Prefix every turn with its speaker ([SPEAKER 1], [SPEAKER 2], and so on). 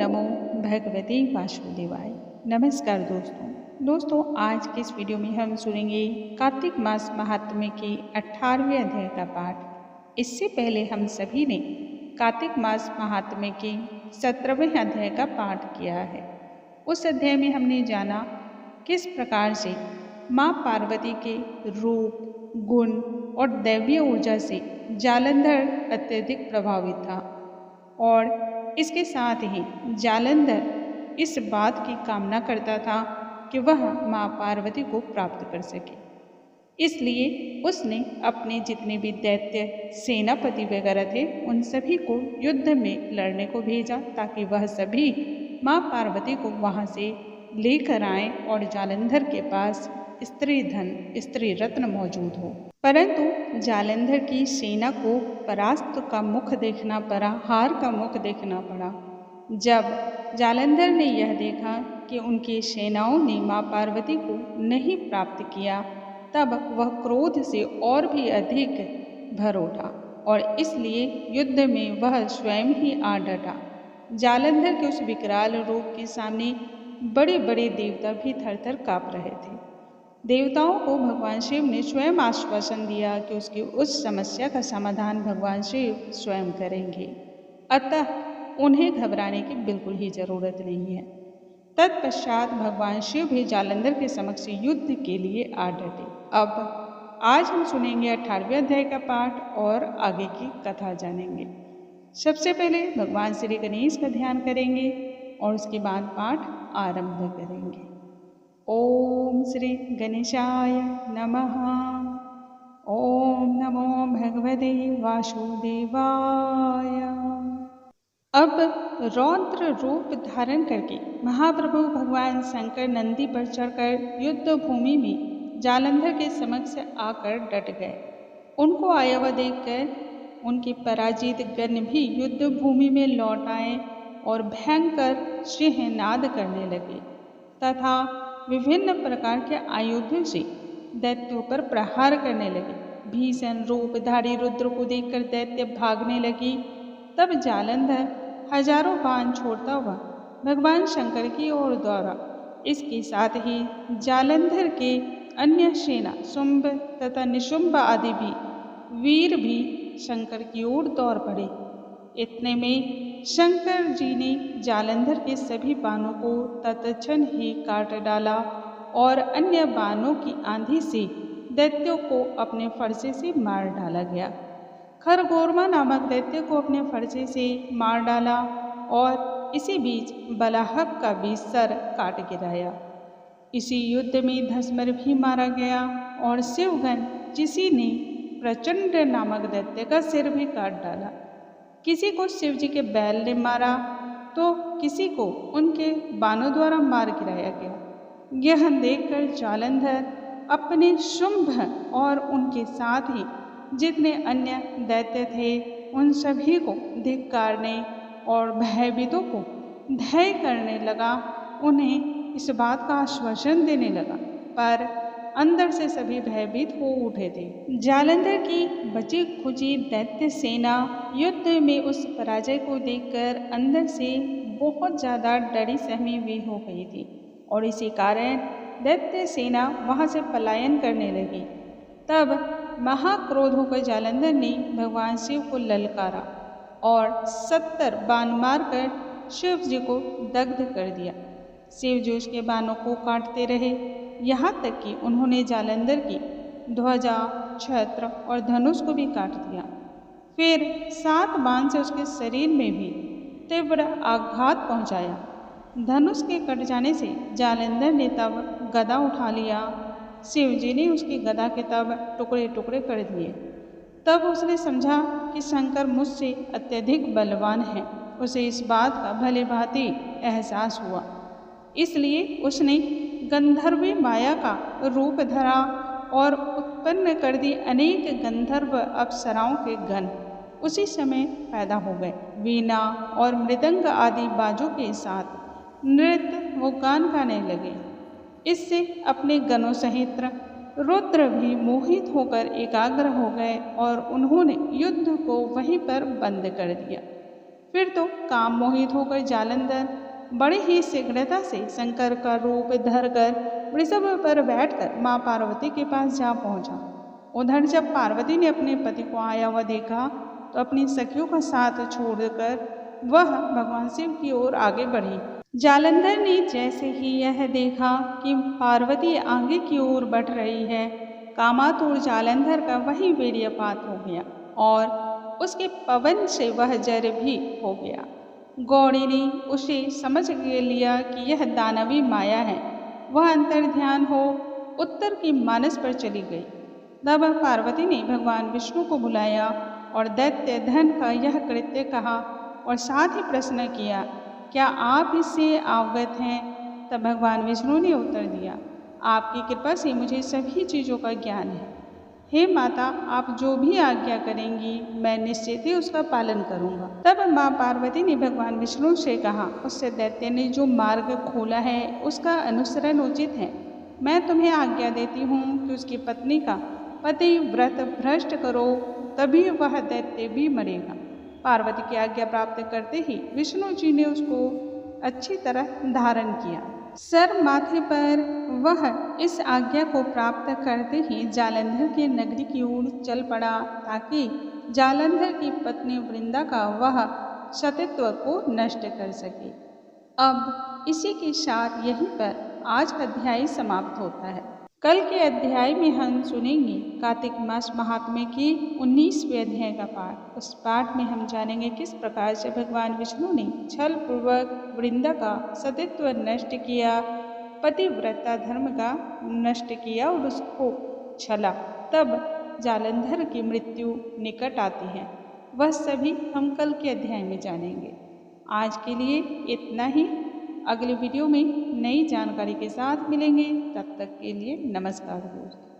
[SPEAKER 1] नमो भगवते वासुदेवाय। नमस्कार दोस्तों, आज के इस वीडियो में हम सुनेंगे कार्तिक मास महात्म्य के 18वें अध्याय का पाठ। इससे पहले हम सभी ने कार्तिक मास महात्म्य के 17वें अध्याय का पाठ किया है। उस अध्याय में हमने जाना किस प्रकार से माँ पार्वती के रूप, गुण और दैवीय ऊर्जा से जालंधर अत्यधिक प्रभावित था और इसके साथ ही जालंधर इस बात की कामना करता था कि वह माँ पार्वती को प्राप्त कर सके। इसलिए उसने अपने जितने भी दैत्य सेनापति वगैरह थे उन सभी को युद्ध में लड़ने को भेजा ताकि वह सभी माँ पार्वती को वहाँ से लेकर आए और जालंधर के पास स्त्री धन, स्त्री रत्न मौजूद हो। परंतु जालंधर की सेना को परास्त का मुख देखना पड़ा, हार का मुख देखना पड़ा। जब जालंधर ने यह देखा कि उनकी सेनाओं ने माँ पार्वती को नहीं प्राप्त किया, तब वह क्रोध से और भी अधिक भर उठा और इसलिए युद्ध में वह स्वयं ही आ डटा। जालंधर के उस विकराल रूप के सामने बड़े बड़े देवता भी थर-थर काँप रहे थे। देवताओं को भगवान शिव ने स्वयं आश्वासन दिया कि उसकी उस समस्या का समाधान भगवान शिव स्वयं करेंगे, अतः उन्हें घबराने की बिल्कुल ही जरूरत नहीं है। तत्पश्चात भगवान शिव भी जालंधर के समक्ष युद्ध के लिए आ डटे। अब आज हम सुनेंगे 18वें अध्याय का पाठ और आगे की कथा जानेंगे। सबसे पहले भगवान श्री गणेश का ध्यान करेंगे और उसके बाद पाठ आरंभ करेंगे। ओम श्री गणेशाय नमः। ओम नमो भगवते वासुदेवाय। अब रौद्र रूप धारण करके महाप्रभु भगवान शंकर नंदी पर चढ़कर युद्ध भूमि में जालंधर के समक्ष आकर डट गए। उनको आया हुआ देखकर उनके पराजित गण भी युद्ध भूमि में लौट आए और भयंकर सिंहनाद करने लगे तथा विभिन्न प्रकार के आयुधों से दैत्यों पर प्रहार करने लगे। भीषण रूपधारी रुद्र को देखकर दैत्य भागने लगी। तब जालंधर हजारों बाण छोड़ता हुआ भगवान शंकर की ओर दौड़ा। इसके साथ ही जालंधर के अन्य सेना शुंभ तथा निशुंभ आदि भी वीर भी शंकर की ओर दौड़ पड़े। इतने में शंकर जी ने जालंधर के सभी बाणों को तत्क्षण ही काट डाला और अन्य बाणों की आंधी से दैत्यों को अपने फरसे से मार डाला गया। खरगोरमा नामक दैत्य को अपने फरसे से मार डाला और इसी बीच बलाहक का भी सर काट गिराया। इसी युद्ध में धसमर भी मारा गया और शिवगण किसी ने प्रचंड नामक दैत्य का सिर भी काट डाला। किसी को शिव जी के बैल ने मारा तो किसी को उनके बाणों द्वारा मार गिराया गया। यह देखकर जालंधर अपने शुंभ और उनके साथ ही जितने अन्य दैत्य थे उन सभी को धिक्कारने और भयभीतों को धैर्य करने लगा। उन्हें इस बात का आश्वासन देने लगा, पर अंदर से सभी भयभीत हो उठे थे। जालंधर की बची खुची दैत्य सेना युद्ध में उस पराजय को देखकर अंदर से बहुत ज़्यादा डरी सहमी हुई हो गई थी और इसी कारण दैत्य सेना वहाँ से पलायन करने लगी। तब महाक्रोध होकर जालंधर ने भगवान शिव को ललकारा और 70 बाण मारकर शिव जी को दग्ध कर दिया। शिव जी उसके बाणों को काटते रहे, यहाँ तक कि उन्होंने जालंधर की ध्वजा, छत्र और धनुष को भी काट दिया। फिर 7 बाण से उसके शरीर में भी तीव्र आघात पहुँचाया। धनुष के कट जाने से जालंधर ने तब गदा उठा लिया। शिव जी ने उसकी गदा के तब टुकड़े टुकड़े कर दिए। तब उसने समझा कि शंकर मुझसे अत्यधिक बलवान है। उसे इस बात का भली भांति एहसास हुआ, इसलिए उसने गंधर्वी माया का रूप धरा और उत्पन्न कर दी अनेक गंधर्व अप्सराओं के गण उसी समय पैदा हो गए। वीणा और मृदंग आदि बाजों के साथ नृत्य वो गान गाने लगे। इससे अपने गणों सहित रुद्र भी मोहित होकर एकाग्र हो गए और उन्होंने युद्ध को वहीं पर बंद कर दिया। फिर तो काम मोहित होकर जालंधर बड़े ही शीघ्रता से शंकर का रूप धरकर वृषभ पर बैठकर माँ पार्वती के पास जा पहुंचा। उधर जब पार्वती ने अपने पति को आया हुआ देखा तो अपनी सखियों का साथ छोड़कर वह भगवान शिव की ओर आगे बढ़ी। जालंधर ने जैसे ही यह देखा कि पार्वती आगे की ओर बढ़ रही है, कामातुर जालंधर का वही वीर्यपात हो गया और उसके पवन से वह जर भी हो गया। गौड़ी ने उसे समझ लिया कि यह दानवी माया है। वह अंतर्ध्यान हो उत्तर की मानस पर चली गई। तब पार्वती ने भगवान विष्णु को बुलाया और दैत्य धन का यह कृत्य कहा और साथ ही प्रश्न किया, क्या आप इससे अवगत हैं? तब भगवान विष्णु ने उत्तर दिया, आपकी कृपा से मुझे सभी चीज़ों का ज्ञान है। हे माता, आप जो भी आज्ञा करेंगी मैं निश्चित ही उसका पालन करूंगा। तब माँ पार्वती ने भगवान विष्णु से कहा, उससे दैत्य ने जो मार्ग खोला है उसका अनुसरण उचित है। मैं तुम्हें आज्ञा देती हूँ कि उसकी पत्नी का पति व्रत भ्रष्ट करो, तभी वह दैत्य भी मरेगा। पार्वती की आज्ञा प्राप्त करते ही विष्णु जी ने उसको अच्छी तरह धारण किया। सर माथे पर वह इस आज्ञा को प्राप्त करते ही जालंधर की नगरी की ओर चल पड़ा ताकि जालंधर की पत्नी वृंदा का वह सतीत्व को नष्ट कर सके। अब इसी के साथ यहीं पर आज का अध्याय समाप्त होता है। कल के अध्याय में हम सुनेंगे कार्तिक मास महात्म्य की 19वें अध्याय का पाठ। उस पाठ में हम जानेंगे किस प्रकार से भगवान विष्णु ने छल पूर्वक वृंदा का सतीत्व नष्ट किया, पतिव्रता धर्म का नष्ट किया और उसको छला। तब जालंधर की मृत्यु निकट आती है। वह सभी हम कल के अध्याय में जानेंगे। आज के लिए इतना ही। अगले वीडियो में नई जानकारी के साथ मिलेंगे। तब तक के लिए नमस्कार दोस्तों।